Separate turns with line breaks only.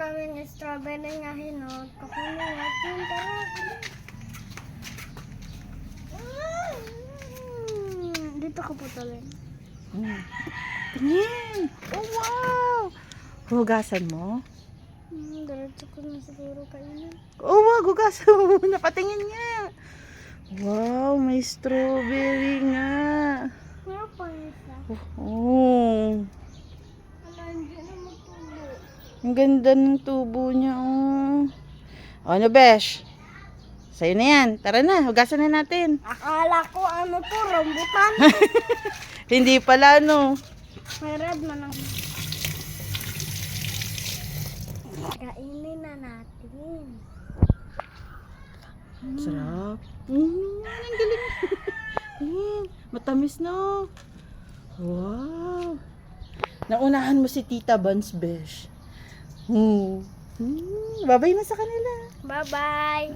kami ng strawberry nga hinot. Kukunin natin. Tara. Dito ka putulin.
Tingin! Oh, wow! Hugasan mo?
Diretso ko na siguro kainin.
Oh, wow! Hugasan mo muna. Patingin nga. Wow! May strawberry nga.
Meron pa isa.
Oh.
Wala, hindi na matulo.
Ang ganda ng tubo niya. Oh. Ano, Besh? Sa'yo na yan. Tara na. Hugasan na natin.
Akala ko ano to, rambutan.
Hindi pala, no?
May red man ang... Kainin na natin.
Sarap. Ang galing. Ayan, matamis na. Wow. Naunahan mo si Tita Buns, Besh. Babay na sa kanila.
Bye-bye.